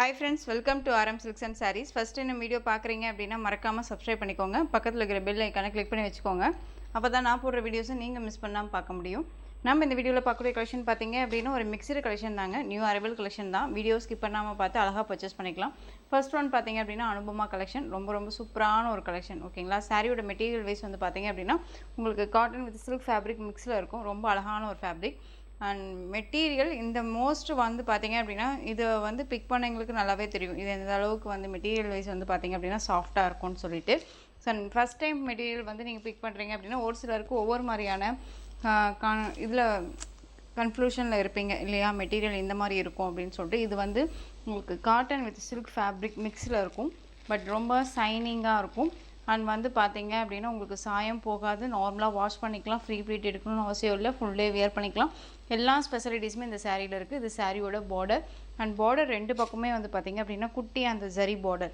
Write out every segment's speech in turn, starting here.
Hi friends, welcome to RM Silks and Sarees. First in video பார்க்குறீங்க அப்படின்னா மறக்காம subscribe பண்ணிக்கோங்க. பக்கத்துல இருக்கிற bell icon click பண்ணி வெச்சுக்கோங்க. அப்பதான் நான் போடுற வீடியோஸ் நீங்க மிஸ் பண்ணாம பார்க்க முடியும். நம்ம இந்த வீடியோல பார்க்கக்கூடிய கலெக்ஷன் பாத்தீங்க அப்படின்னா ஒரு மிக்ஸ்டு கலெக்ஷன் தாங்க. நியூ அரைவல் கலெக்ஷன் தான். வீடியோ ஸ்கிப் பண்ணாம பார்த்து அழகா பர்ச்சேஸ் பண்ணிக்கலாம். ஃபர்ஸ்ட் ஒன் பாத்தீங்க அப்படின்னா அனுபமா கலெக்ஷன். ரொம்ப சூப்பரான ஒரு கலெக்ஷன். ஓகேங்களா? சாரியோட மெட்டீரியல் வைஸ் வந்து பாத்தீங்க அப்படின்னா உங்களுக்கு காட்டன் வித் சில்க் ஃபேப்ரிக் மிக்ஸ்ல இருக்கும். ரொம்ப அழகான ஒரு ஃபேப்ரிக். அண்ட் மெட்டீரியல் இந்த மோஸ்ட் வந்து பார்த்தீங்க அப்படின்னா இது வந்து பிக் பண்ணவங்களுக்கு நல்லாவே தெரியும் இது எந்த அளவுக்கு வந்து மெட்டீரியல் வைஸ் வந்து பார்த்தீங்க அப்படின்னா சாஃப்டாக இருக்கும்னு சொல்லிட்டு ஸோ ஃபஸ்ட் டைம் மெட்டீரியல் வந்து நீங்கள் பிக் பண்ணுறீங்க அப்படின்னா ஒரு சிலருக்கு ஒவ்வொரு மாதிரியான இதில் கன்ஃப்ளூஷனில் இருப்பீங்க இல்லையா மெட்டீரியல் இந்த மாதிரி இருக்கும் அப்படின்னு சொல்லிட்டு இது வந்து உங்களுக்கு காட்டன் வித் சில்க் ஃபேப்ரிக் மிக்ஸில் இருக்கும் பட் ரொம்ப சைனிங்காக இருக்கும் அண்ட் வந்து பார்த்தீங்க அப்படின்னா உங்களுக்கு சாயம் போகாது நார்மலாக வாஷ் பண்ணிக்கலாம் ஃப்ரீ ப்ளீட் எடுக்கணும்னு அவசியம் இல்லை ஃபுல் டே வியர் பண்ணிக்கலாம் எல்லா ஸ்பெஷலிட்டிஸுமே இந்த சாரியில் இருக்குது இது சாரியோட பார்டர் அண்ட் பார்டர் ரெண்டு பக்கமே வந்து பார்த்தீங்க அப்படின்னா குட்டி அந்த ஜரி பார்டர்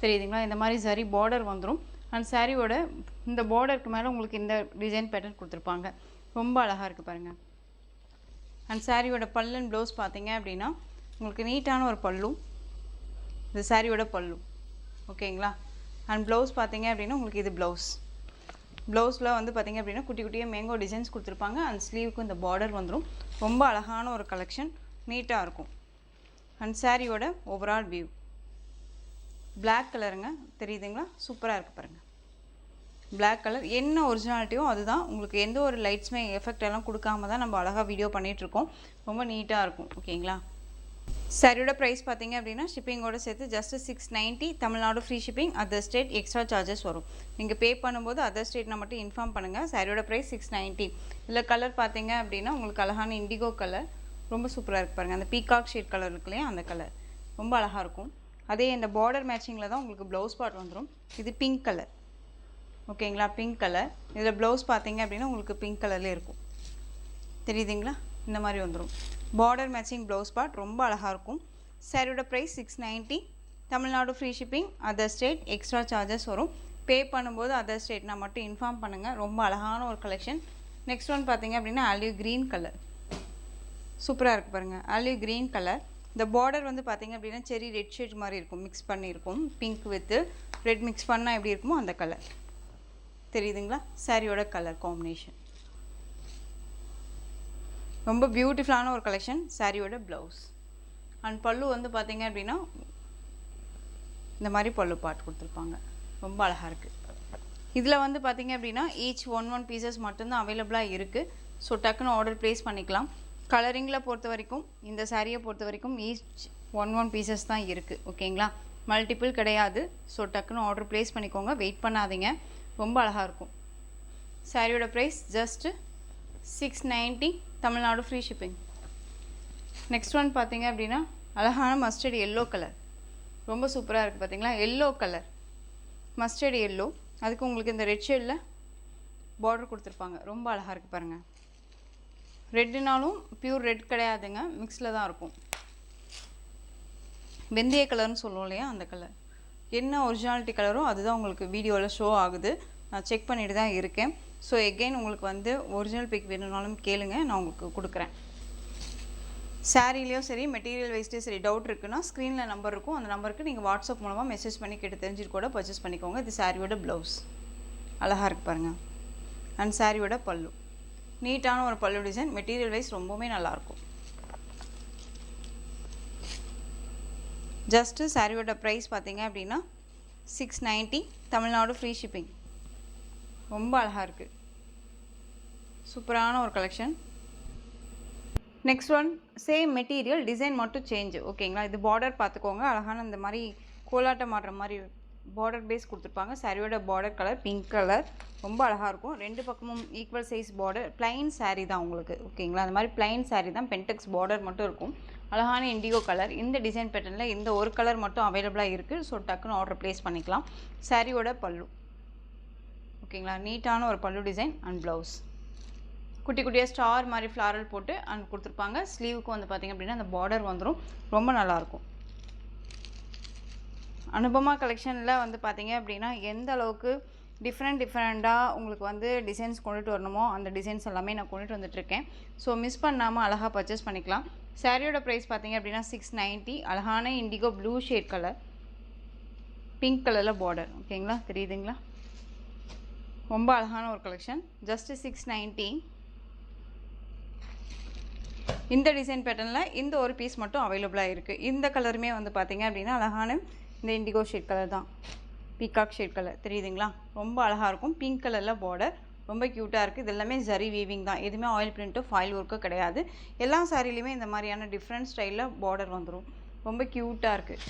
தெரியுதுங்களா இந்த மாதிரி ஜரி பார்டர் வந்துடும் அண்ட் சாரியோட இந்த பார்டருக்கு மேலே உங்களுக்கு இந்த டிசைன் பேட்டர்ன் கொடுத்துருப்பாங்க ரொம்ப அழகாக இருக்குது பாருங்கள் அண்ட் சாரியோட பல்லு ப்ளவுஸ் பார்த்தீங்க அப்படின்னா உங்களுக்கு நீட்டான ஒரு பல்லு இந்த சாரியோட பல்லு ஓகேங்களா அண்ட் ப்ளவுஸ் பார்த்தீங்க அப்படின்னா உங்களுக்கு இது ப்ளவுஸில் வந்து பார்த்தீங்க அப்படின்னா குட்டி குட்டியாக மேங்கோ டிசைன்ஸ் கொடுத்துருப்பாங்க அண்ட் ஸ்லீவுக்கு இந்த பார்டர் வந்துடும் ரொம்ப அழகான ஒரு கலெக்ஷன் நீட்டாக இருக்கும் அண்ட் சாரியோட ஓவரால் வியூ பிளாக் கலருங்க தெரியுதுங்களா சூப்பராக இருக்குது பாருங்கள் பிளாக் கலர் என்ன ஒரிஜினாலிட்டியோ அதுதான் உங்களுக்கு எந்த ஒரு லைட்ஸுமே எஃபெக்ட் எல்லாம் கொடுக்காம தான் நம்ம அழகாக வீடியோ பண்ணிகிட்ருக்கோம் ரொம்ப நீட்டாக இருக்கும் ஓகேங்களா சாரியோட ப்ரைஸ் பார்த்தீங்க அப்படின்னா ஷிப்பிங்கோட சேர்த்து just 690 Tamil Nadu free shipping other state extra charges வரும் நீங்கள் பே பண்ணும்போது அதர் ஸ்டேட்னா மட்டும் இன்ஃபார்ம் பண்ணுங்கள் சாரியோட ப்ரைஸ் 690 இல்லை கலர் பார்த்தீங்க அப்படின்னா உங்களுக்கு அழகான இண்டிகோ கலர் ரொம்ப சூப்பராக இருக்குது பாருங்கள் அந்த பீகாக் ஷேட் கலர் இருக்கு இல்லையா அந்த கலர் ரொம்ப அழகாக இருக்கும் அதே இந்த பார்டர் மேட்சிங்கில் தான் உங்களுக்கு ப்ளவுஸ் பார்ட் வந்துடும் இது பிங்க் கலர் ஓகேங்களா பிங்க் கலர் இதில் ப்ளவுஸ் பார்த்தீங்க அப்படின்னா உங்களுக்கு பிங்க் கலர்லேயே இருக்கும் தெரியுதுங்களா இந்த மாதிரி வந்துடும் பார்டர் மேட்சிங் ப்ளவுஸ் பார்ட் ரொம்ப அழகாக இருக்கும் சாரியோட price 690 Tamil Nadu free shipping other state extra charges வரும் பே பண்ணும்போது அதர் ஸ்டேட்னா மட்டும் இன்ஃபார்ம் பண்ணுங்கள் ரொம்ப அழகான ஒரு கலெக்ஷன் நெக்ஸ்ட் ஒன் பார்த்தீங்க அப்படின்னா ஆலிவ் க்ரீன் கலர் சூப்பராக இருக்குது பாருங்கள் ஆலிவ் க்ரீன் கலர் இந்த பார்டர் வந்து பார்த்தீங்க அப்படின்னா செரி ரெட் ஷேட் மாதிரி இருக்கும் மிக்ஸ் பண்ணியிருக்கும் பிங்க் வித்து ரெட் மிக்ஸ் பண்ணால் எப்படி இருக்குமோ அந்த கலர் தெரியுதுங்களா சாரியோட கலர் காம்பினேஷன் ரொம்ப பியூட்டிஃபுல்லான ஒரு கலெக்ஷன் சாரியோட ப்ளவுஸ் அண்ட் பல்லு வந்து பார்த்தீங்க அப்படின்னா இந்த மாதிரி பல்லு பார்ட் கொடுத்துருப்பாங்க ரொம்ப அழகாக இருக்குது இதில் வந்து பார்த்தீங்க அப்படின்னா ஈச் ஒன் பீசஸ் மட்டும்தான் அவைலபிளாக இருக்குது ஸோ டக்குன்னு ஆர்டர் ப்ளேஸ் பண்ணிக்கலாம் கலரிங்கில் பொறுத்த வரைக்கும் இந்த சாரியை பொறுத்த வரைக்கும் ஈச் ஒன் பீசஸ் தான் இருக்குது ஓகேங்களா மல்டிபிள் கிடையாது ஸோ டக்குன்னு ஆர்டர் ப்ளேஸ் பண்ணிக்கோங்க வெயிட் பண்ணாதீங்க ரொம்ப அழகாக இருக்கும் சாரியோட price just 690 Tamil Nadu free shipping next one பார்த்தீங்க அப்படின்னா அழகான மஸ்டர்ட் எல்லோ கலர் ரொம்ப சூப்பராக இருக்குது பார்த்தீங்களா எல்லோ கலர் மஸ்டர்ட் எல்லோ அதுக்கு உங்களுக்கு இந்த ரெட் ஷேடில் பார்டர் கொடுத்துருப்பாங்க ரொம்ப அழகாக இருக்குது பாருங்கள் ரெட்டுனாலும் பியூர் ரெட் கிடையாதுங்க மிக்ஸில் தான் இருக்கும் வெந்தய கலர்னு சொல்லுவோம் இல்லையா அந்த கலர் என்ன ஒரிஜினாலிட்டி கலரோ அதுதான் உங்களுக்கு வீடியோவில் ஷோ ஆகுது நான் செக் பண்ணிட்டு தான் இருக்கேன் ஸோ எகெயின் உங்களுக்கு வந்து ஒரிஜினல் பிக் வேணும்னாலும் கேளுங்க நான் உங்களுக்கு கொடுக்குறேன் சாரீலேயும் சரி மெட்டீரியல் வைஸ்லேயும் சரி டவுட் இருக்குன்னா ஸ்க்ரீனில் நம்பர் இருக்கும் அந்த நம்பருக்கு நீங்கள் வாட்ஸ்அப் மூலமாக மெசேஜ் பண்ணி கேட்டு தெரிஞ்சுட்டு கூட பர்ச்சேஸ் பண்ணிக்கோங்க இது சாரியோட ப்ளவுஸ் அழகாக இருக்குது பாருங்கள் அண்ட் சாரியோட பல்லு நீட்டான ஒரு பல்லு டிசைன் மெட்டீரியல் வைஸ் ரொம்பவுமே நல்லாயிருக்கும் ஜஸ்ட்டு சாரியோட ப்ரைஸ் பார்த்தீங்க அப்படின்னா 690 தமிழ்நாடு ஃப்ரீ ஷிப்பிங் ரொம்ப அழகாக இருக்குது சூப்பரான ஒரு collection next one same material design மட்டும் சேஞ்சு ஓகேங்களா இது பார்டர் பார்த்துக்கோங்க அழகான இந்த மாதிரி கோலாட்டம் மாட்டுற மாதிரி பார்டர் பேஸ் கொடுத்துருப்பாங்க சாரியோட பார்டர் கலர் பிங்க் கலர் ரொம்ப அழகாக இருக்கும் ரெண்டு பக்கமும் equal size border plain sari தான் உங்களுக்கு ஓகேங்களா அந்த மாதிரி பிளைன் சாரீ தான் பென்டெக்ஸ் பார்டர் மட்டும் இருக்கும் அழகான இண்டிகோ கலர் இந்த டிசைன் பேட்டர்னில் இந்த ஒரு கலர் மட்டும் அவைலபிளாக இருக்குது ஸோ டக்குன்னு ஆர்டர் ப்ளேஸ் பண்ணிக்கலாம் சாரியோட பல்லு ஓகேங்களா நீட்டான ஒரு பல்லு டிசைன் அண்ட் ப்ளவுஸ் குட்டி குட்டியாக ஸ்டார் மாதிரி ஃப்ளாரல் போட்டு அண்ட் கொடுத்துருப்பாங்க ஸ்லீவுக்கு வந்து பார்த்திங்க அப்படின்னா அந்த பார்டர் வந்துடும் ரொம்ப நல்லாயிருக்கும் அனுபமா கலெக்ஷனில் வந்து பார்த்தீங்க அப்படின்னா எந்த அளவுக்கு டிஃப்ரெண்ட்டாக உங்களுக்கு வந்து டிசைன்ஸ் கொண்டுட்டு வரணுமோ அந்த டிசைன்ஸ் எல்லாமே நான் கொண்டுட்டு வந்துட்டுருக்கேன். ஸோ மிஸ் பண்ணாமல் அழகாக பர்ச்சேஸ் பண்ணிக்கலாம். சாரியோட ப்ரைஸ் பார்த்தீங்க அப்படின்னா 690. அழகான indigo blue shade colour, pink கலரில் பார்டர். ஓகேங்களா, தெரியுதுங்களா? ரொம்ப அழகான ஒரு கலெக்ஷன். ஜஸ்ட்டு 690. இந்த டிசைன் பேட்டர்னில் இந்த ஒரு பீஸ் மட்டும் அவைலபிளாக இருக்குது. இந்த கலருமே வந்து பார்த்திங்க அப்படின்னா அழகான இந்த இண்டிகோ ஷேட் கலர் தான், பீகாக் ஷேட் கலர். தெரியுதுங்களா? ரொம்ப அழகாக இருக்கும். பிங்க் கலரில் பார்டர் ரொம்ப க்யூட்டாக இருக்குது. இது எல்லாமே ஜரி வீவிங் தான், எதுவுமே ஆயில் பிரிண்ட்டோ ஃபாயில் ஒர்க்கோ கிடையாது. எல்லா சாரிலையுமே இந்த மாதிரியான டிஃப்ரெண்ட் ஸ்டைலில் பார்டர் வந்துடும். ரொம்ப க்யூட்டாக இருக்குது.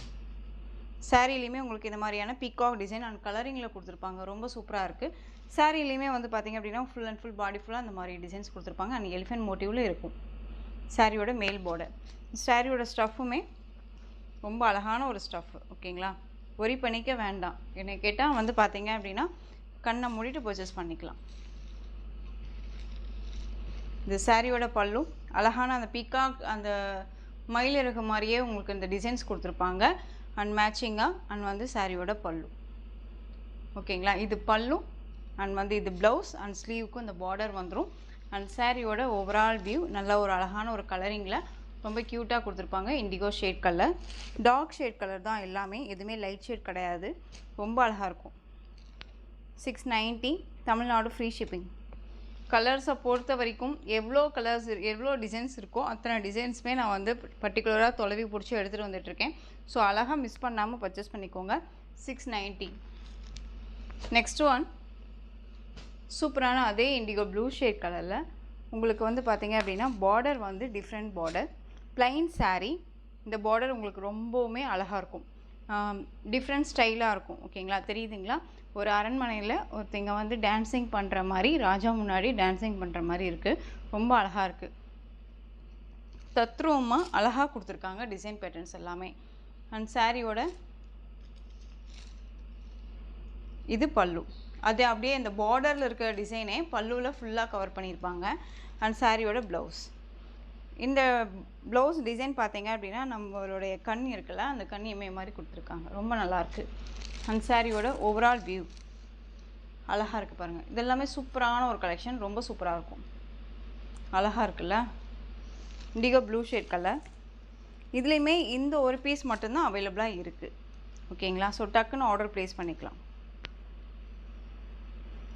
சாரிலையுமே உங்களுக்கு இந்த மாதிரியான பீகாக் டிசைன் அண்ட் கலரிங்கில் கொடுத்துருப்பாங்க. ரொம்ப சூப்பராக இருக்குது. சாரிலையுமே வந்து பார்த்திங்க அப்படின்னா ஃபுல் அண்ட் ஃபுல் பாடி ஃபுல்லாக அந்த மாதிரி டிசைன்ஸ் கொடுத்துருப்பாங்க. அண்ட் எலிஃபென்ட் மோட்டிவில் இருக்கும் சாரியோட மேல் பார்டர். சாரியோட ஸ்டஃப்புமே ரொம்ப அழகான ஒரு ஸ்டஃப். ஓகேங்களா, ஒரி பண்ணிக்க வேண்டாம். என்னை கேட்டால் வந்து பார்த்திங்க அப்படின்னா கண்ணை மூடிட்டு பர்ச்சேஸ் பண்ணிக்கலாம். இந்த சாரியோட பல்லு அழகான அந்த பீகாக் அந்த மயில் இருக்க மாதிரியே உங்களுக்கு இந்த டிசைன்ஸ் கொடுத்துருப்பாங்க. அண்ட் மேட்சிங்காக அண்ட் வந்து சாரியோட பல்லு. ஓகேங்களா, இது பல்லு அண்ட் வந்து இது ப்ளவுஸ் அண்ட் ஸ்லீவுக்கும் இந்த பார்டர் வந்துடும். அண்ட் சாரியோட ஓவரால் வியூ நல்ல ஒரு அழகான ஒரு கலரிங்கில் ரொம்ப க்யூட்டாக கொடுத்துருப்பாங்க. Indigo shade colour, dark shade colour தான் எல்லாமே, எதுவுமே லைட் ஷேட் கிடையாது. ரொம்ப அழகாக இருக்கும். 690. Tamil Nadu free shipping. கலர்ஸை பொறுத்த வரைக்கும் எவ்வளோ கலர்ஸ் எவ்வளோ டிசைன்ஸ் இருக்கோ அத்தனை டிசைன்ஸுமே நான் வந்து பர்டிகுலராக தொலைவி பிடிச்சி எடுத்துகிட்டு வந்துட்டுருக்கேன். ஸோ அழகாக மிஸ் பண்ணாமல் பர்ச்சேஸ் பண்ணிக்கோங்க. 690. நெக்ஸ்ட் ஒன் சூப்பரான அதே இண்டிகோ ப்ளூ ஷேட் கலரில் உங்களுக்கு வந்து பார்த்திங்க அப்படின்னா பார்டர் வந்து டிஃப்ரெண்ட் பார்டர், ப்ளைன் சாரீ. இந்த பார்டர் உங்களுக்கு ரொம்பவுமே அழகாக இருக்கும், டிஃப்ரெண்ட் ஸ்டைலாக இருக்கும். ஓகேங்களா, தெரியுதுங்களா? ஒரு அரண்மனையில் ஒருத்தங்க வந்து டான்ஸிங் பண்ணுற மாதிரி, ராஜா முன்னாடி டான்ஸிங் பண்ணுற மாதிரி இருக்குது. ரொம்ப அழகாக இருக்குது. தத்ரூபமாக அழகாக கொடுத்துருக்காங்க டிசைன் பேட்டர்ன்ஸ் எல்லாமே. அண்ட் சாரியோட இது பல்லு, அது அப்படியே இந்த பார்டரில் இருக்கிற டிசைனே பல்லுவில் ஃபுல்லாக கவர் பண்ணியிருப்பாங்க. அண்ட் சாரியோட ப்ளவுஸ். இந்த ப்ளவுஸ் டிசைன் பார்த்தீங்க அப்படின்னா நம்மளுடைய கண் இருக்குல்ல, அந்த கண் எம்ஏ மாதிரி கொடுத்துருக்காங்க. ரொம்ப நல்லாயிருக்கு. அண்ட் சாரியோட ஓவரால் வியூ அழகாக இருக்குது பாருங்கள். இதெல்லாமே சூப்பரான ஒரு கலெக்ஷன், ரொம்ப சூப்பராக இருக்கும். அழகாக இருக்குல்ல, இண்டிகோ ப்ளூ ஷேட் கலர். இதுலேயுமே இந்த ஒரு பீஸ் மட்டும்தான் அவைலபிளாக இருக்குது. ஓகேங்களா, ஸோ டக்குன்னு ஆர்டர் ப்ளேஸ் பண்ணிக்கலாம்.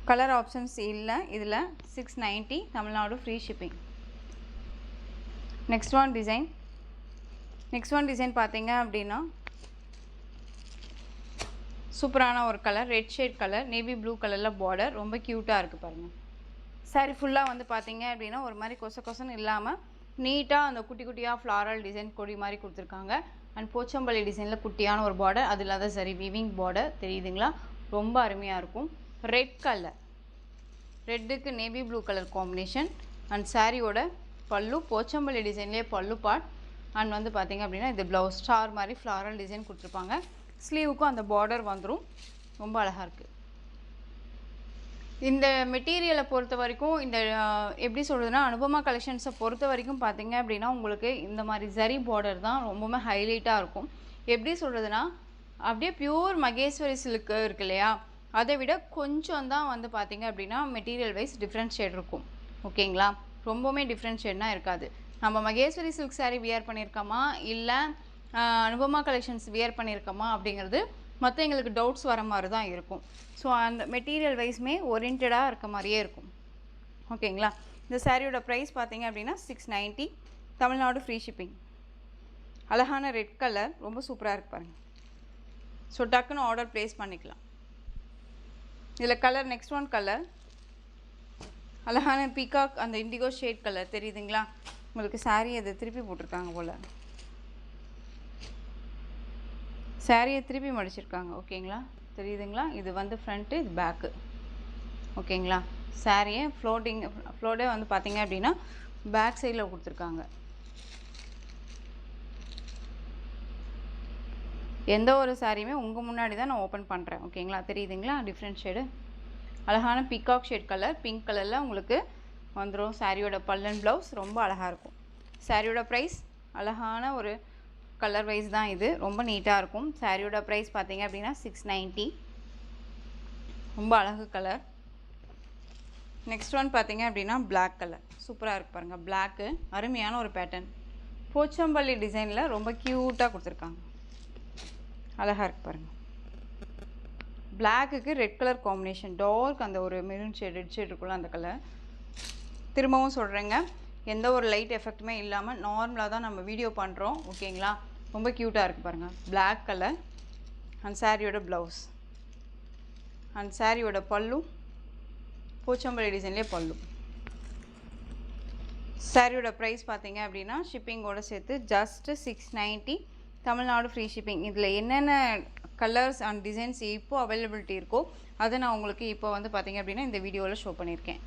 கலர் ஆப்ஷன்ஸ் இல்லை இதில். 690. Tamil Nadu free shipping. Next one design பார்த்தீங்க அப்படின்னா சூப்பரான ஒரு colour, red shade colour, navy blue கலரில் பார்டர். ரொம்ப க்யூட்டாக இருக்குது பாருங்கள். சாரி ஃபுல்லாக வந்து பார்த்தீங்க அப்படின்னா ஒரு மாதிரி கொசன்னு இல்லாமல் நீட்டாக அந்த குட்டி குட்டியாக ஃப்ளாரல் டிசைன் கொடி மாதிரி கொடுத்துருக்காங்க. அண்ட் போச்சம்பள்ளி டிசைனில் குட்டியான ஒரு பார்டர், அது இல்லாத சரி வீவிங் பார்டர். தெரியுதுங்களா? ரொம்ப அருமையாக இருக்கும். ரெட் கலர், ரெட்டுக்கு navy blue colour combination. And சாரியோட பல்லு போச்சம்பள்ளி டிசைன்லேயே பல்லு பார்ட். அண்ட் வந்து பார்த்திங்க அப்படின்னா இது ப்ளவுஸ் ஸ்டார் மாதிரி ஃப்ளாரல் டிசைன் கொடுத்துருப்பாங்க. ஸ்லீவுக்கும் அந்த பார்டர் வந்துடும். ரொம்ப அழகாக இருக்குது. இந்த மெட்டீரியலை பொறுத்த வரைக்கும் இந்த எப்படி சொல்கிறதுனா அனுபமா கலெக்ஷன்ஸை பொறுத்த வரைக்கும் பார்த்திங்க அப்படின்னா உங்களுக்கு இந்த மாதிரி ஜரி பார்டர் தான் ரொம்பவுமே ஹைலைட்டாக இருக்கும். எப்படி சொல்கிறதுனா அப்படியே பியூர் மகேஸ்வரி சில்க்கு இருக்கு இல்லையா, அதை விட கொஞ்சம் தான் வந்து பார்த்திங்க அப்படின்னா மெட்டீரியல் வைஸ் டிஃப்ரெண்ட் ஷேட் இருக்கும். ஓகேங்களா, ரொம்பவுமே டிஃப்ரெண்ட் ஷேட்னா இருக்காது. நம்ம மகேஸ்வரி சில்க் சாரீ வியர் பண்ணியிருக்கோமா இல்லை அனுபமா கலெக்ஷன்ஸ் வியர் பண்ணியிருக்கோமா அப்படிங்கிறது மற்ற எங்களுக்கு டவுட்ஸ் வர மாதிரி தான் இருக்கும். ஸோ அந்த மெட்டீரியல் வைஸ்மே ஓரியன்டாக இருக்க மாதிரியே இருக்கும். ஓகேங்களா, இந்த சாரியோட ப்ரைஸ் பார்த்திங்க அப்படின்னா 690. Tamil Nadu free shipping. அழகான ரெட் கலர், ரொம்ப சூப்பராக இருக்கு பாருங்கள். ஸோ டக்குன்னு ஆர்டர் ப்ளேஸ் பண்ணிக்கலாம். இதில் கலர் நெக்ஸ்ட் ஒன் கலர் அழகான பீகாக் அந்த இண்டிகோ ஷேட் கலர். தெரியுதுங்களா உங்களுக்கு? சாரீ அதை திருப்பி போட்டிருக்காங்க போல், சாரியை திருப்பி மடிச்சிருக்காங்க. ஓகேங்களா, தெரியுதுங்களா? இது வந்து ஃப்ரண்ட்டு, இது பேக்கு. ஓகேங்களா, சாரியை ஃப்ளோட்டே வந்து பார்த்திங்க அப்படின்னா பேக் சைடில் கொடுத்துருக்காங்க. எந்த ஒரு சாரியுமே உங்கள் முன்னாடி தான் நான் ஓப்பன் பண்ணுறேன். ஓகேங்களா, தெரியுதுங்களா? டிஃப்ரெண்ட் ஷேடு அழகான பீகாக் ஷேட் கலர், பிங்க் கலரில் உங்களுக்கு வந்துடும். சாரியோட பல்லன் ப்ளவுஸ் ரொம்ப அழகாக இருக்கும். சாரியோட ப்ரைஸ் அழகான ஒரு கலர் வைஸ் தான் இது, ரொம்ப நீட்டாக இருக்கும். சாரியோட ப்ரைஸ் பார்த்தீங்க அப்படின்னா 690. ரொம்ப அழகு கலர். நெக்ஸ்ட் ஒன் பார்த்தீங்க அப்படின்னா பிளாக் கலர். சூப்பராக இருக்குது பாருங்கள். பிளாக்கு அருமையான ஒரு பேட்டர்ன். போச்சம்பள்ளி டிசைனில் ரொம்ப க்யூட்டாக கொடுத்துருக்காங்க. அழகாக இருக்குது பாருங்கள். பிளாக்குக்கு ரெட் கலர் காம்பினேஷன், டார்க் அந்த ஒரு மெரூன் ஷேட், ரெட் ஷேட் இருக்குள்ள அந்த கலர். திரும்பவும் சொல்கிறேங்க, எந்த ஒரு லைட் எஃபெக்ட்டுமே இல்லாமல் நார்மலாக தான் நம்ம வீடியோ பண்ணுறோம். ஓகேங்களா? ரொம்ப க்யூட்டாக இருக்குது பாருங்கள். பிளாக் கலர் அண்ட் சாரியோட ப்ளவுஸ் அண்ட் சாரியோட பல்லு போச்சம்பள்ளி டிசைன்லேயே பல்லு. சாரியோட ப்ரைஸ் பார்த்தீங்க அப்படின்னா ஷிப்பிங்கோடு சேர்த்து ஜஸ்ட்டு 690, தமிழ்நாடு ஃப்ரீ ஷிப்பிங். இதில் என்னென்ன கலர்ஸ் அண்ட் டிசைன்ஸ் இப்போது அவைலபிலிட்டி இருக்கோ அதை நான் உங்களுக்கு இப்போ வந்து பார்த்தீங்க அப்படின்னா இந்த வீடியோவில் ஷோ பண்ணியிருக்கேன்.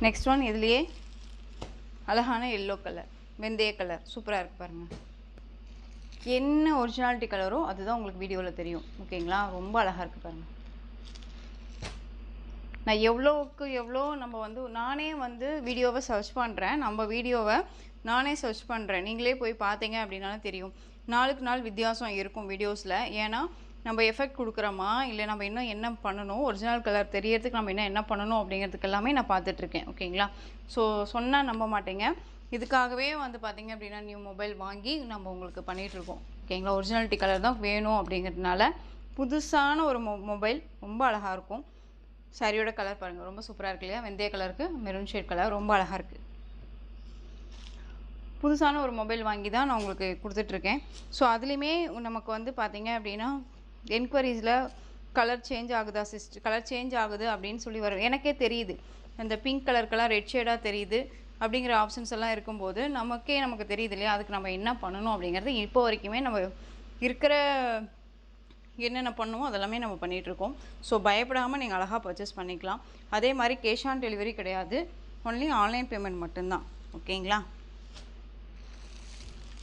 நெக்ஸ்ட் ஒன் இதுலேயே அழகான எல்லோ கலர், வெந்தய கலர். சூப்பராக இருக்குது பாருங்கள். என்ன ஒரிஜினாலிட்டி கலரோ அதுதான் உங்களுக்கு வீடியோவில் தெரியும். ஓகேங்களா? ரொம்ப அழகாக இருக்குது பாருங்கள். நான் எவ்வளோக்கு எவ்வளோ நம்ம வந்து நானே வந்து வீடியோவை சர்ச் பண்ணுறேன். நம்ம வீடியோவை நானே சர்ச் பண்ணுறேன். நீங்களே போய் பார்த்தீங்க அப்படின்னாலும் தெரியும். நாளுக்கு நாள் வித்தியாசம் இருக்கும் வீடியோஸில். ஏன்னா நம்ம எஃபெக்ட் கொடுக்குறோமா இல்லை நம்ம இன்னும் என்ன பண்ணணும், ஒரிஜினல் கலர் தெரியறதுக்கு நம்ம இன்னும் என்ன பண்ணணும் அப்படிங்கிறதுக்கு எல்லாமே நான் பார்த்துட்ருக்கேன். ஓகேங்களா? ஸோ சொன்னால் நம்ப மாட்டேங்க. இதுக்காகவே வந்து பார்த்திங்க அப்படின்னா நியூ மொபைல் வாங்கி நம்ம உங்களுக்கு பண்ணிகிட்ருக்கோம். ஓகேங்களா? ஒரிஜினாலிட்டி கலர் தான் வேணும் அப்படிங்கிறதுனால புதுசான ஒரு மொபைல் ரொம்ப அழகாக இருக்கும். சாரியோட கலர் பாருங்கள், ரொம்ப சூப்பராக இருக்கு இல்லையா? வெந்தய கலருக்கு மெரூன் ஷேட் கலர் ரொம்ப அழகாக இருக்குது. புதுசான ஒரு மொபைல் வாங்கி தான் நான் உங்களுக்கு கொடுத்துட்ருக்கேன். ஸோ அதுலேயுமே நமக்கு வந்து பார்த்திங்க அப்படின்னா என்கொயரிஸில் கலர் சேஞ்ச் ஆகுதா கலர் சேஞ்ச் ஆகுது அப்படின்னு சொல்லி வரும். எனக்கே தெரியுது, அந்த பிங்க் கலருக்கெல்லாம் ரெட் ஷேடாக தெரியுது அப்படிங்கிற ஆப்ஷன்ஸ் எல்லாம் இருக்கும்போது நமக்கு தெரியுது இல்லையா? அதுக்கு நம்ம என்ன பண்ணணும் அப்படிங்கிறது இப்போ வரைக்குமே நம்ம இருக்கிற என்னென்ன பண்ணுவோம் அதெல்லாமே நம்ம பண்ணிகிட்ருக்கோம். ஸோ பயப்படாமல் நீங்கள் அழகாக பர்ச்சேஸ் பண்ணிக்கலாம். அதே மாதிரி கேஷ் ஆன் டெலிவரி கிடையாது, ஒன்லி ஆன்லைன் பேமெண்ட் மட்டும்தான். ஓகேங்களா?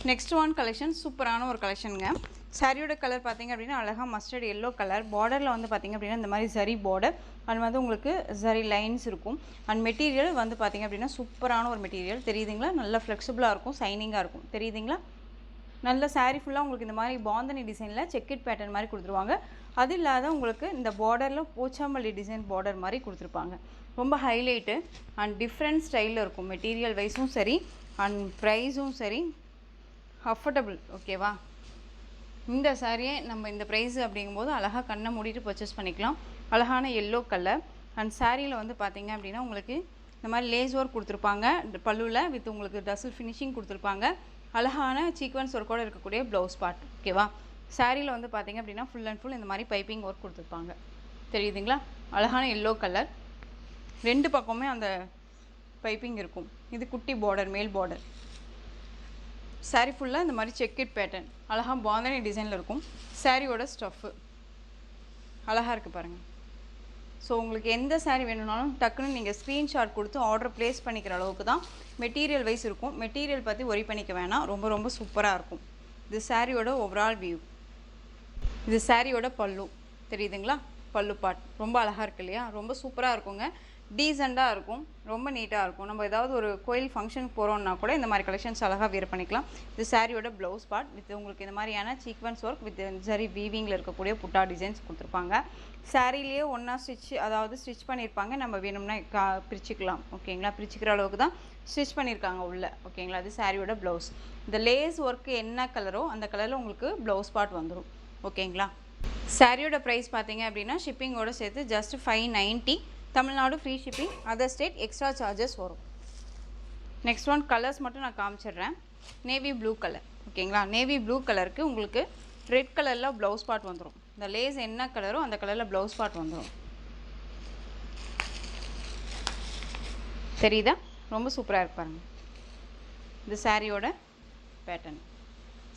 நெக்ஸ்ட் ஒன் கலெக்ஷன் சூப்பரான ஒரு கலெக்ஷனுங்க. சாரியோட கலர் பார்த்திங்க அப்படின்னா அழகாக மஸ்டர்ட் எல்லோ கலர். பார்டரில் வந்து பார்த்திங்க அப்படின்னா இந்த மாதிரி சரி பார்டர் அண்ட் வந்து உங்களுக்கு சரி லைன்ஸ் இருக்கும். அண்ட் மெட்டீரியல் வந்து பார்த்திங்க அப்படின்னா சூப்பரான ஒரு மெட்டீரியல். தெரியுதுங்களா? நல்லா ஃப்ளெக்சிபிளாக இருக்கும், சைனிங்காக இருக்கும். தெரியுதுங்களா? நல்ல சாரீ ஃபுல்லாக உங்களுக்கு இந்த மாதிரி பாந்தனி டிசைனில் செக்கிட் பேட்டர்ன் மாதிரி கொடுத்துருவாங்க. அது இல்லாத உங்களுக்கு இந்த பார்டரில் போச்சாம்பள்ளி டிசைன் பார்டர் மாதிரி கொடுத்துருப்பாங்க. ரொம்ப ஹைலைட்டு அண்ட் டிஃப்ரெண்ட் ஸ்டைலில் இருக்கும். மெட்டீரியல் வைஸும் சரி அண்ட் ப்ரைஸும் சரி அஃபோர்டபுள். ஓகேவா? இந்த சாரியை நம்ம இந்த ப்ரைஸ் அப்படிங்கும்போது அழகாக கண்ணை மூடிட்டு பர்ச்சேஸ் பண்ணிக்கலாம். அழகான எல்லோ கலர் அண்ட் சாரியில் வந்து பார்த்திங்க அப்படின்னா உங்களுக்கு இந்த மாதிரி லேஸ் ஒர்க் கொடுத்துருப்பாங்க. பல்லுவில் வித் உங்களுக்கு டசல் ஃபினிஷிங் கொடுத்துருப்பாங்க. அழகான சீக்வன்ஸ் ஒர்க்கோடு இருக்கக்கூடிய ப்ளவுஸ் பார்ட். ஓகேவா? சாரியில் வந்து பார்த்திங்க அப்படின்னா ஃபுல் அண்ட் ஃபுல் இந்த மாதிரி பைப்பிங் ஒர்க் கொடுத்துருப்பாங்க. தெரியுதுங்களா? அழகான எல்லோ கலர். ரெண்டு பக்கமே அந்த பைப்பிங் இருக்கும். இது குட்டி பார்டர், மேல் பார்டர். சாரீ ஃபுல்லாக இந்த மாதிரி செக்கிட் பேட்டர்ன் அழகாக பாந்தனி டிசைனில் இருக்கும். சாரியோட ஸ்டஃப்பு அழகாக இருக்குது பாருங்கள். ஸோ உங்களுக்கு எந்த சாரீ வேணும்னாலும் டக்குன்னு நீங்கள் ஸ்க்ரீன்ஷாட் கொடுத்து ஆர்டர் ப்ளேஸ் பண்ணிக்கிற அளவுக்கு தான் மெட்டீரியல் வைஸ் இருக்கும். மெட்டீரியல் பற்றி ஒரி பண்ணிக்க வேணாம், ரொம்ப ரொம்ப சூப்பராக இருக்கும். இது சாரியோட ஓவரால் வியூ. இது சாரியோட பல்லு. தெரியுதுங்களா? பல்லு பார்ட் ரொம்ப அழகாக இருக்கு இல்லையா? ரொம்ப சூப்பராக இருக்குங்க. டீசெண்டாக இருக்கும், ரொம்ப நீட்டாக இருக்கும். நம்ம ஏதாவது ஒரு கோயில் ஃபங்க்ஷனுக்கு போகிறோம்னா கூட இந்த மாதிரி கலெக்ஷன்ஸ் அழகாக வியர் பண்ணிக்கலாம். இது சாரியோட ப்ளவுஸ் பார்ட் வித் உங்களுக்கு இந்த மாதிரியான சீக்வன்ஸ் ஒர்க் வித் சரி வீவிங்கில் இருக்கக்கூடிய புட்டா டிசைன்ஸ் கொடுத்துருப்பாங்க. சாரிலேயே ஒன்றா ஸ்டிச் பண்ணியிருப்பாங்க. நம்ம வேணும்னா பிரிச்சுக்கலாம். ஓகேங்களா? பிரிச்சுக்கிற அளவுக்கு தான் ஸ்டிச் பண்ணியிருக்காங்க உள்ள. ஓகேங்களா? அது சாரியோட ப்ளவுஸ். இந்த லேஸ் ஒர்க்கு என்ன கலரோ அந்த கலரில் உங்களுக்கு ப்ளவுஸ் பார்ட் வந்துடும். ஓகேங்களா? சாரியோட ப்ரைஸ் பார்த்தீங்க அப்படின்னா ஷிப்பிங்கோடு சேர்த்து just 590. Tamil Nadu free shipping, other state extra charges வரும். நெக்ஸ்ட் ஒன் கலர்ஸ் மட்டும் நான் காமிச்சிடுறேன். Navy blue colour. ஓகேங்களா? நேவி ப்ளூ கலருக்கு உங்களுக்கு ரெட் கலரில் ப்ளவுஸ் பார்ட் வந்துடும். இந்த லேஸ் என்ன கலரோ அந்த கலரில் ப்ளவுஸ் பார்ட் வந்துடும். தெரியுதா? ரொம்ப சூப்பராக இருப்பாருங்க. இந்த சாரியோட பேட்டர்ன்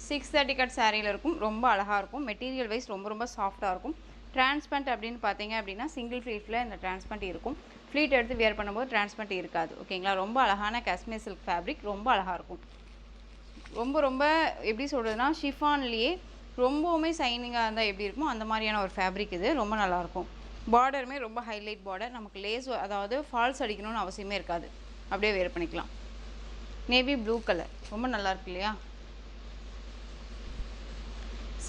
630 கட் சாரியில் இருக்கும். ரொம்ப அழகாக இருக்கும். மெட்டீரியல் வைஸ் ரொம்ப ரொம்ப சாஃப்டாக இருக்கும். டிரான்ஸ்பரண்ட் அப்படின்னு பார்த்தீங்க அப்படின்னா சிங்கிள் ஃப்ளீட்டில் இந்த டிரான்ஸ்பரண்ட் இருக்கும். ஃப்ளீட் எடுத்து வியர் பண்ணும்போது டிரான்ஸ்பரண்ட் இருக்காது. ஓகேங்களா? ரொம்ப அழகான காஷ்மீர் சில்க் ஃபேப்ரிக், ரொம்ப அழகாக இருக்கும். ரொம்ப ரொம்ப எப்படி சொல்கிறதுனா ஷிஃபான்லேயே ரொம்பவுமே சைனிங்காக இருந்தால் எப்படி இருக்குமோ அந்த மாதிரியான ஒரு ஃபேப்ரிக் இது. ரொம்ப நல்லாயிருக்கும். பார்டருமே ரொம்ப ஹைலைட் பார்டர். நமக்கு லேஸ் அதாவது ஃபால்ஸ் அடிக்கணும்னு அவசியமே இருக்காது. அப்படியே வியர் பண்ணிக்கலாம். நேவி ப்ளூ கலர் ரொம்ப நல்லாயிருக்கு இல்லையா?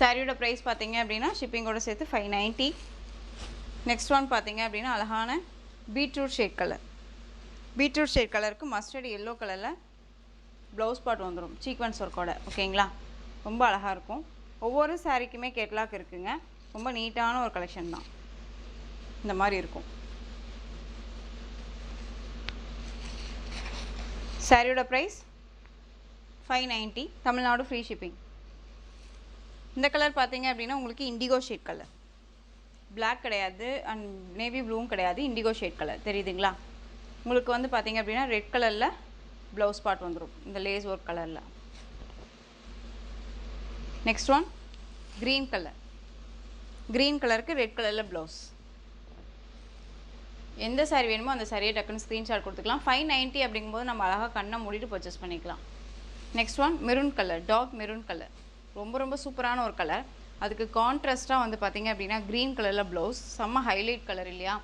சாரியோட ப்ரைஸ் பார்த்தீங்க அப்படின்னா ஷிப்பிங்கோட சேர்த்து 590. நெக்ஸ்ட் ஒன் பார்த்தீங்க அப்படின்னா அழகான beetroot shade colour. Beetroot shade கலருக்கு மஸ்டர்ட் எல்லோ கலரில் ப்ளவுஸ் பார்ட் வந்துடும் சீக்வன்ஸ் ஒர்க்கோட. ஓகேங்களா, ரொம்ப அழகாக இருக்கும். ஒவ்வொரு சாரீக்குமே கேட்லாக் இருக்குங்க. ரொம்ப நீட்டான ஒரு கலெக்ஷன் தான். இந்த மாதிரி இருக்கும். சாரியோட ப்ரைஸ் 590, தமிழ்நாடு ஃப்ரீ ஷிப்பிங். இந்த கலர் பார்த்தீங்க அப்படின்னா உங்களுக்கு இண்டிகோ ஷேட் கலர், பிளாக் கிடையாது அண்ட் நேவி ப்ளூவும் கிடையாது, இண்டிகோ ஷேட் கலர் தெரியுதுங்களா. உங்களுக்கு வந்து பார்த்தீங்க அப்படின்னா ரெட் கலரில் ப்ளவுஸ் பார்ட் வந்துடும் இந்த லேஸ் ஒர்க் கலரில். Next one green colour. Green கலருக்கு ரெட் கலரில் ப்ளவுஸ். எந்த சாரி வேணுமோ அந்த சாரியை டக்குன்னு ஸ்க்ரீன்ஷாட் கொடுத்துக்கலாம். 590 அப்படிங்கும்போது நம்ம அழகாக கண்ணை மூடிட்டு பர்ச்சேஸ் பண்ணிக்கலாம். Next one maroon colour, dark maroon colour. ரொம்ப ரொம்ப சூப்பரான ஒரு கலர். அதுக்கு கான்ட்ராஸ்ட்டாக வந்து பார்த்திங்க அப்படின்னா க்ரீன் கலரில் ப்ளவுஸ். செம்ம ஹைலைட் கலர் இல்லையா,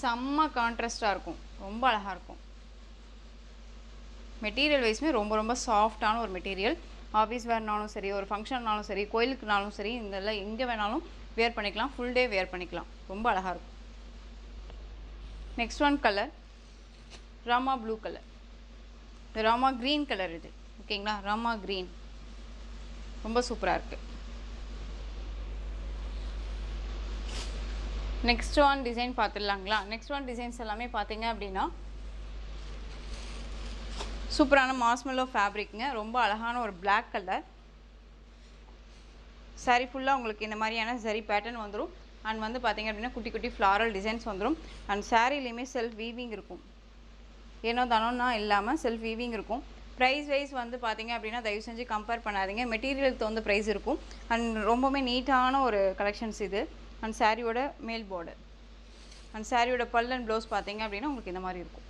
செம்ம கான்ட்ராஸ்ட்டாக இருக்கும், ரொம்ப அழகாக இருக்கும். மெட்டீரியல் வைஸ்மே ரொம்ப ரொம்ப சாஃப்டான ஒரு மெட்டீரியல். ஆஃபீஸ் வேர்னாலும் சரி, ஒரு ஃபங்க்ஷன்னாலும் சரி, கோயிலுக்குனாலும் சரி, இதெல்லாம் எங்கே வேணாலும் வேர் பண்ணிக்கலாம், ஃபுல் டே வேர் பண்ணிக்கலாம், ரொம்ப அழகாக இருக்கும். Next one colour Rama blue colour. இது ராமா க்ரீன் கலர். இது ஓகேங்களா, ராமா க்ரீன் ரொம்ப சூப்பராக இருக்குது. நெக்ஸ்ட் ஒன் டிசைன் பார்த்துடலாங்களா. நெக்ஸ்ட் ஒன் டிசைன்ஸ் எல்லாமே பார்த்தீங்க அப்படின்னா சூப்பரான மாஸ்மெல்லோ ஃபேப்ரிக்குங்க. ரொம்ப அழகான ஒரு பிளாக் கலர். சாரி ஃபுல்லாக உங்களுக்கு இந்த மாதிரியான சரி பேட்டர்ன் வந்துடும். அண்ட் வந்து பார்த்திங்க அப்படின்னா குட்டி குட்டி ஃப்ளாரல் டிசைன்ஸ் வந்துடும். அண்ட் சாரீலையுமே செல்ஃப் வீவிங் இருக்கும், ஏனோ தானோன்னா இல்லாமல் செல்ஃப் வீவிங் இருக்கும். ப்ரைஸ் வைஸ் வந்து பார்த்திங்க அப்படின்னா தயவு செஞ்சு கம்பேர் பண்ணாதீங்க, மெட்டீரியலுக்கு தகுந்த ப்ரைஸ் இருக்கும். அண்ட் ரொம்பவுமே நீட்டான ஒரு கலெக்ஷன்ஸ் இது. அண்ட் சாரியோட மேல் பார்டர் அண்ட் சாரியோட பல் அண்ட் ப்ளவுஸ் பார்த்திங்க அப்படின்னா உங்களுக்கு இந்த மாதிரி இருக்கும்.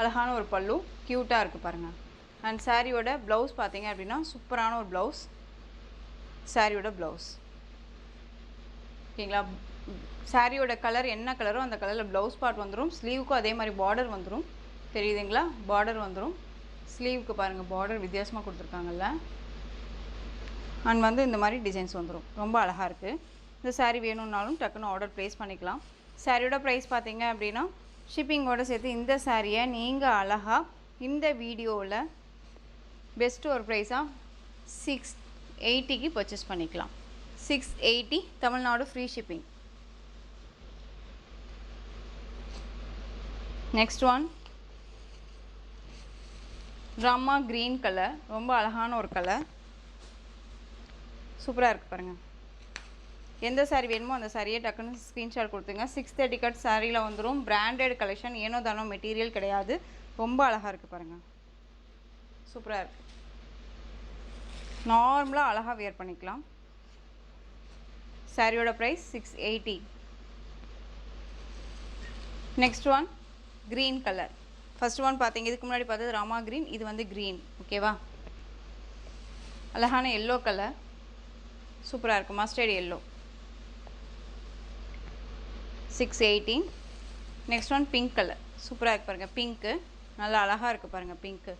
அழகான ஒரு பல்லு, க்யூட்டாக இருக்குது பாருங்கள். அண்ட் சாரியோட ப்ளவுஸ் பார்த்திங்க அப்படின்னா சூப்பரான ஒரு ப்ளவுஸ். சாரியோட ப்ளவுஸ் ஓகேங்களா. சாரியோட கலர் என்ன கலரோ அந்த கலரில் ப்ளவுஸ் பார்ட் வந்துடும். ஸ்லீவுக்கும் அதே மாதிரி பார்டர் வந்துடும், தெரியுதுங்களா, பார்டர் வந்துடும். ஸ்லீவுக்கு பாருங்கள் பார்டர் வித்தியாசமாக கொடுத்துருக்காங்கல்ல. அண்ட் வந்து இந்த மாதிரி டிசைன்ஸ் வந்துடும், ரொம்ப அழகாக இருக்குது. இந்த சாரீ வேணும்னாலும் டக்குன்னு ஆர்டர் ப்ளேஸ் பண்ணிக்கலாம். சாரியோட ப்ரைஸ் பார்த்தீங்க அப்படின்னா ஷிப்பிங்கோடு சேர்த்து இந்த சாரியை நீங்கள் அழகாக இந்த வீடியோவில் பெஸ்ட்டு ஒரு ப்ரைஸாக 680க்கு பர்ச்சேஸ் பண்ணிக்கலாம். 680, Tamil Nadu free shipping. Next one Rama green colour. ரொம்ப அழகான ஒரு கலர், சூப்பராக இருக்குது பாருங்கள். எந்த சாரீ வேணுமோ அந்த சாரியை டக்குன்னு ஸ்க்ரீன்ஷாட் கொடுத்துங்க. 630 கட் சாரியில் வந்துடும். பிராண்டட் கலெக்ஷன், ஏனோ தானோ மெட்டீரியல் கிடையாது, ரொம்ப அழகாக இருக்குது பாருங்கள், சூப்பராக இருக்குது. நார்மலாக அழகாக வியர் பண்ணிக்கலாம். சாரியோட price 680. Next one green colour. First one பார்த்தீங்க, இதுக்கு முன்னாடி பார்த்தது ராமா க்ரீன், இது வந்து க்ரீன். ஓகேவா, அழகான எல்லோ கலர், சூப்பராக இருக்கும், mustard yellow. 680. Next one pink colour, சூப்பராக இருக்கு பாருங்கள். பிங்க்கு நல்லா அழகாக இருக்குது பாருங்கள், பிங்க்கு.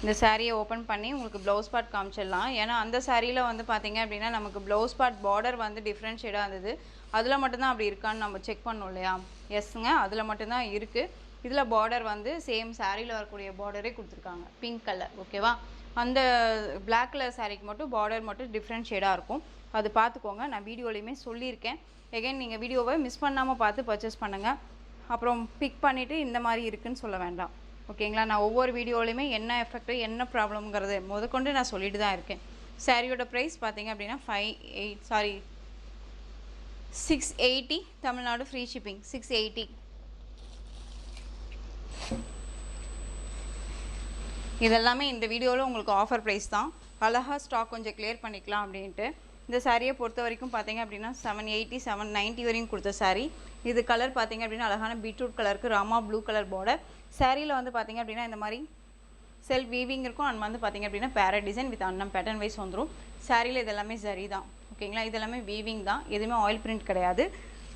இந்த சாரியை ஓப்பன் பண்ணி உங்களுக்கு ப்ளவுஸ் பார்ட் காமிச்சிடலாம். ஏன்னா அந்த சாரியில் வந்து பார்த்திங்க அப்படின்னா நமக்கு ப்ளவுஸ் பார்ட் பார்டர் வந்து டிஃப்ரெண்ட் ஷேடாக இருந்தது. அதில் மட்டும்தான் அப்படி இருக்கான்னு நம்ம செக் பண்ணோம் இல்லையா. எஸ்ங்க, அதில் மட்டும்தான் இருக்குது. இதில் பார்டர் வந்து சேம் சாரியில் வரக்கூடிய பார்டரே கொடுத்துருக்காங்க, பிங்க் கலர். ஓகேவா, அந்த பிளாக் கலர் சாரிக்கு மட்டும் பார்டர் மட்டும் டிஃப்ரெண்ட் ஷேடாக இருக்கும், அது பார்த்துக்கோங்க. நான் வீடியோலையுமே சொல்லியிருக்கேன். எகைன் நீங்கள் வீடியோவை மிஸ் பண்ணாமல் பார்த்து பர்ச்சேஸ் பண்ணுங்கள். அப்புறம் பிக் பண்ணிவிட்டு இந்த மாதிரி இருக்குதுன்னு சொல்ல வேண்டாம். ஓகேங்களா, நான் ஒவ்வொரு வீடியோலையுமே என்ன எஃபெக்ட் என்ன ப்ராப்ளம்ங்கிறது முதற்கொண்டு நான் சொல்லிட்டு தான் இருக்கேன். சாரியோட ப்ரைஸ் பார்த்தீங்க அப்படின்னா 680, தமிழ்நாடு ஃப்ரீ ஷிப்பிங். 680. இதெல்லாமே இந்த வீடியோவில் உங்களுக்கு ஆஃபர் ப்ரைஸ் தான். அழகாக ஸ்டாக் கொஞ்சம் கிளியர் பண்ணிக்கலாம் அப்படின்ட்டு. இந்த சாரியை பொறுத்த வரைக்கும் பார்த்தீங்க அப்படின்னா 780 790 வரையும் கொடுத்த சாரீ. இது கலர் பார்த்தீங்க அப்படின்னா அழகான பீட்ரூட் கலருக்கு ராமா ப்ளூ கலர் பார்டர். சாரியில் வந்து பார்த்தீங்க அப்படின்னா இந்த மாதிரி செல்ஃப் வீவிங் இருக்கும். அண்ட் வந்து பார்த்தீங்க அப்படின்னா பேரட் டிசைன் வித் அன்னம் பேட்டர்ன் வைஸ் வந்துடும். சாரியில் இதெல்லாமே சரி தான். ஓகேங்களா, இதெல்லாமே வீவிங் தான், எதுவுமே ஆயில் பிரிண்ட் கிடையாது.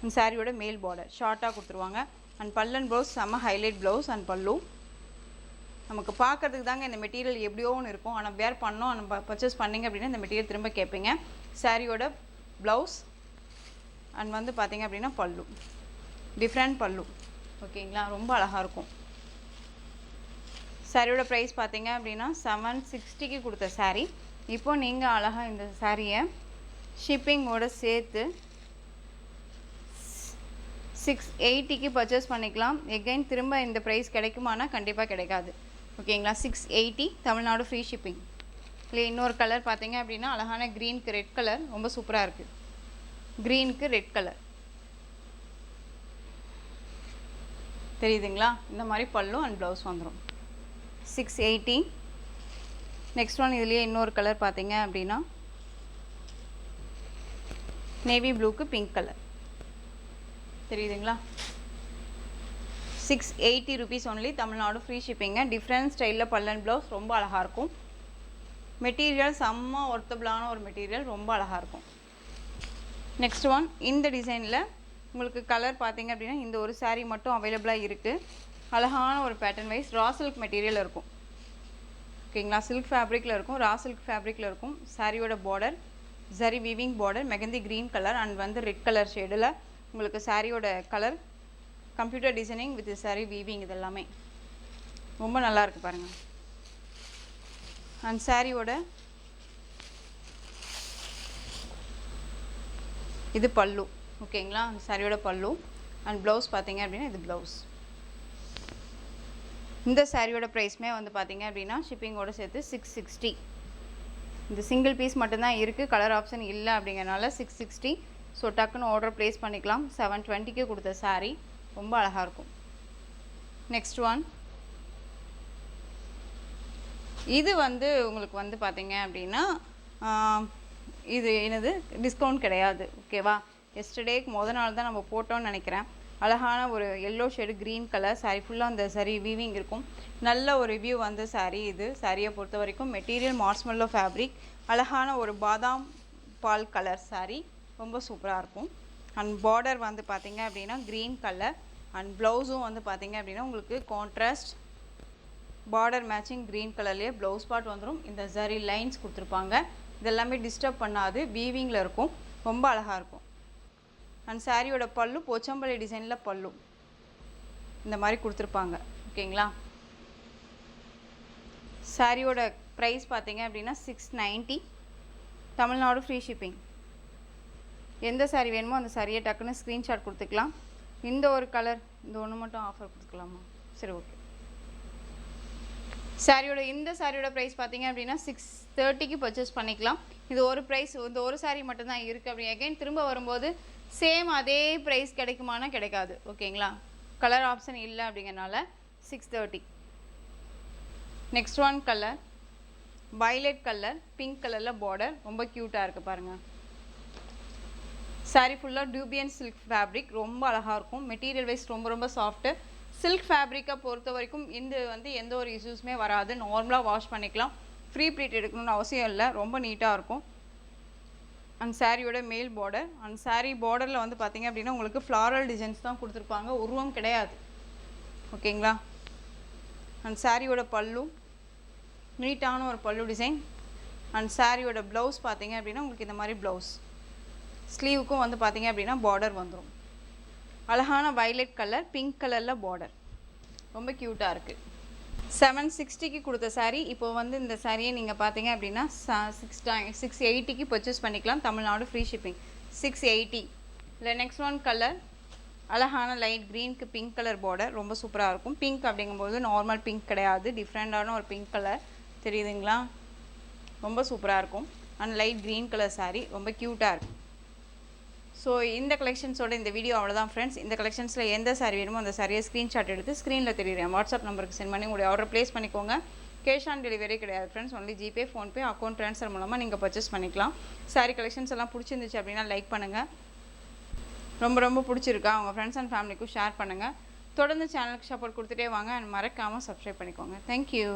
அந்த சாரியோட மேல் பார்டர் ஷார்ட்டாக கொடுத்துருவாங்க. அண்ட் பல்லன் ப்ளவுஸ் செம்ம ஹைலைட் ப்ளவுஸ் அண்ட் பல்லு. நமக்கு பார்க்கறதுக்கு தாங்க இந்த மெட்டீரியல் எப்படியோ ஒன்று இருக்கும், ஆனால் வேர் பண்ணோம் நம்ம பர்ச்சேஸ் பண்ணிங்க அப்படின்னா இந்த மெட்டீரியல் திரும்ப கேட்பீங்க. சாரியோட ப்ளவுஸ் அண்ட் வந்து பார்த்திங்க அப்படின்னா பல்லு, டிஃப்ரெண்ட் பல்லு. ஓகேங்களா, ரொம்ப அழகாக இருக்கும். சாரியோட ப்ரைஸ் பார்த்திங்க அப்படின்னா 760 கொடுத்த சாரீ. இப்போ நீங்கள் அழகாக இந்த சாரியை ஷிப்பிங்கோடு சேர்த்து 680 பர்ச்சேஸ் பண்ணிக்கலாம். எகைன் திரும்ப இந்த ப்ரைஸ் கிடைக்குமானா கண்டிப்பாக கிடைக்காது. ஓகேங்களா, 680 தமிழ்நாடு ஃப்ரீ ஷிப்பிங். இல்லை இன்னொரு கலர் பார்த்தீங்க அப்படின்னா அழகான க்ரீனுக்கு ரெட் கலர், ரொம்ப சூப்பராக இருக்குது. க்ரீனுக்கு ரெட் கலர் தெரியுதுங்களா? இந்த மாதிரி பல்லு அண்ட் ப்ளவுஸ் வந்துடும். 680. நெக்ஸ்ட் ஒன் இதுலேயே இன்னொரு கலர் பார்த்தீங்க அப்படின்னா நேவி ப்ளூக்கு பிங்க் கலர் தெரியுதுங்களா? 680 rupees only, Tamil Nadu free shipping. Different ஸ்டைலில் பல்லன் ப்ளவுஸ் ரொம்ப அழகாக இருக்கும். மெட்டீரியல் செம்ம ஒர்த்தபிளான ஒரு மெட்டீரியல், ரொம்ப அழகாக இருக்கும். நெக்ஸ்ட் ஒன் இந்த டிசைனில் உங்களுக்கு கலர் பார்த்தீங்க அப்படின்னா இந்த ஒரு சாரீ மட்டும் அவைலபிளாக இருக்குது. அழகான ஒரு pattern wise raw silk material இருக்கும். ஓகேங்களா, சில்க் ஃபேப்ரிக்கில் இருக்கும், ரா சில்க் ஃபேப்ரிக்கில் இருக்கும். சாரியோட border zari weaving border, mehndi green colour and வந்து ரெட் கலர் ஷேடில் உங்களுக்கு சாரியோட colour computer designing with sorry weaving, இது எல்லாமே ரொம்ப நல்லா இருக்குது பாருங்கள். அண்ட் சாரியோட இது பல்லு. ஓகேங்களா, அந்த சாரியோட பல்லு அண்ட் ப்ளவுஸ் பார்த்தீங்க அப்படின்னா இது ப்ளவுஸ். இந்த சாரியோட ப்ரைஸ்மே வந்து பார்த்தீங்க அப்படின்னா ஷிப்பிங்கோடு சேர்த்து 660. இந்த சிங்கிள் பீஸ் மட்டும்தான் இருக்குது, கலர் ஆப்ஷன் இல்லை அப்படிங்கிறனால 660. ஸோ டக்குன்னு ஆர்டர் ப்ளேஸ் பண்ணிக்கலாம். 720 கொடுத்த சாரீ, ரொம்ப அழகாக இருக்கும். நெக்ஸ்ட் ஒன் இது வந்து உங்களுக்கு வந்து பார்த்தீங்க அப்படின்னா இது என்னது டிஸ்கவுண்ட் கிடையாது. ஓகேவா, எஸ்டர்டேக்கு நாள் தான் நம்ம போட்டோம்னு நினைக்கிறேன். அழகான ஒரு yellow shade green colour sari, ஃபுல்லாக அந்த சரி வீவிங் இருக்கும். நல்ல ஒரு ரிவ்யூ வந்து சாரீ. இது சாரியை பொறுத்த வரைக்கும் மெட்டீரியல் மார்ஷ்மெல்லோ ஃபேப்ரிக், அழகான ஒரு பாதாம் பால் கலர் சாரீ, ரொம்ப சூப்பராக இருக்கும். அண்ட் பார்டர் வந்து பார்த்திங்க அப்படின்னா க்ரீன் கலர் அண்ட் ப்ளவுஸும் வந்து பார்த்திங்க அப்படின்னா உங்களுக்கு கான்ட்ராஸ்ட் பார்டர் மேட்சிங் க்ரீன் கலர்லேயே ப்ளவுஸ் பார்ட் வந்துடும். இந்த ஜரி லைன்ஸ் கொடுத்துருப்பாங்க, இதெல்லாமே டிஸ்டர்ப் பண்ணாது, வீவிங்கில் இருக்கும், ரொம்ப அழகாக இருக்கும். அண்ட் சாரியோட பல்லு போச்சம்பள்ளி டிசைனில் பல்லு இந்த மாதிரி கொடுத்துருப்பாங்க. ஓகேங்களா, சாரியோட ப்ரைஸ் பார்த்தீங்க அப்படின்னா 690, தமிழ்நாடு ஃப்ரீ ஷிப்பிங். எந்த சாரீ வேணுமோ அந்த சாரியை டக்குன்னு ஸ்க்ரீன்ஷாட் கொடுத்துக்கலாம். இந்த ஒரு கலர் இந்த ஒன்று மட்டும் ஆஃபர் கொடுத்துக்கலாமா? சரி, ஓகே. சாரியோட இந்த சாரியோட ப்ரைஸ் பார்த்தீங்க அப்படின்னா 630 பர்ச்சேஸ் பண்ணிக்கலாம். இது ஒரு ப்ரைஸ், இந்த ஒரு சாரீ மட்டும்தான் இருக்குது. அப்படி அகைன் திரும்ப வரும்போது சேம் அதே ப்ரைஸ் கிடைக்குமானா கிடைக்காது. ஓகேங்களா, கலர் ஆப்ஷன் இல்லை அப்படிங்கிறனால 630. Next one colour violet colour, pink கலரில் பார்டர், ரொம்ப க்யூட்டாக இருக்குது பாருங்கள். சாரீ ஃபுல்லாக டியூபியன் சில்க் ஃபேப்ரிக், ரொம்ப அழகாக இருக்கும். மெட்டீரியல் வைஸ் ரொம்ப ரொம்ப சாஃப்ட்டு. சில்க் ஃபேப்ரிக்கை பொறுத்த வரைக்கும் இந்த வந்து எந்த ஒரு இஷ்யூஸுமே வராது, நார்மலாக வாஷ் பண்ணிக்கலாம். ஃப்ரீ ப்ளீட் எடுக்கணும்னு அவசியம் இல்லை, ரொம்ப நீட்டாக இருக்கும். அண்ட் சாரியோட மேல் பார்டர் அண்ட் சாரீ பார்டரில் வந்து பார்த்திங்க அப்படின்னா உங்களுக்கு ஃப்ளாரல் டிசைன்ஸ் தான் கொடுத்துருப்பாங்க, உருவம் கிடையாது. ஓகேங்களா, அண்ட் சாரியோட பல்லு நீட்டான ஒரு பல்லு டிசைன். அண்ட் சாரியோட ப்ளவுஸ் பார்த்திங்க அப்படின்னா உங்களுக்கு இந்த மாதிரி ப்ளவுஸ், ஸ்லீவுக்கும் வந்து பார்த்திங்க அப்படின்னா பார்டர் வந்துடும். அழகான வயலட் கலர், பிங்க் கலரில் பார்டர், ரொம்ப க்யூட்டாக இருக்குது. 760 கொடுத்த சாரீ இப்போ வந்து இந்த சாரியை நீங்கள் பார்த்தீங்க அப்படின்னா 680 பர்ச்சேஸ் பண்ணிக்கலாம். Tamil Nadu free shipping 680. இல்லை நெக்ஸ்ட் ஒன் கலர் அழகான லைட் க்ரீனுக்கு பிங்க் கலர் பார்டர், ரொம்ப சூப்பராக இருக்கும். பிங்க் அப்படிங்கும்போது நார்மல் பிங்க் கிடையாது, டிஃப்ரெண்ட்டான ஒரு பிங்க் கலர் தெரியுதுங்களா, ரொம்ப சூப்பராக இருக்கும். And light green colour sari, ரொம்ப க்யூட்டாக இருக்கும். ஸோ இந்த கலெக்ஷன்ஸோட இந்த வீடியோ அவ்வளோதான் ஃப்ரெண்ட்ஸ். இந்த கலெக்ஷன்ஸில் எந்த சாரீ வேணுமோ அந்த சாரியை ஸ்க்ரீன்ஷாட் எடுத்து ஸ்க்ரீனில் தெரியுறேன் வாட்ஸ்அப் நம்பருக்கு சென்ட் பண்ணி உங்களுடைய ஆர்டர் ப்ளேஸ் பண்ணிக்கோங்க. கேஷ் ஆன் டெலிவரி கிடையாது friends, only GPay, PhonePe, account transfer மூலமாக நீங்கள் பர்ச்சேஸ் பண்ணிக்கலாம். சாரீ கலெக்ஷன்ஸ் எல்லாம் பிடிச்சிருந்துச்சு அப்படின்னா லைக் பண்ணுங்கள். ரொம்ப ரொம்ப பிடிச்சிருக்கா உங்கள் ஃப்ரெண்ட்ஸ் அண்ட் ஃபேமிலிக்கும் ஷேர் பண்ணுங்கள். தொடர்ந்து சேனலுக்கு சப்போர்ட் கொடுத்துட்டே வாங்க அண்ட் மறக்காமல் சப்ஸ்கிரைப் பண்ணிக்கோங்க. தேங்க்யூ.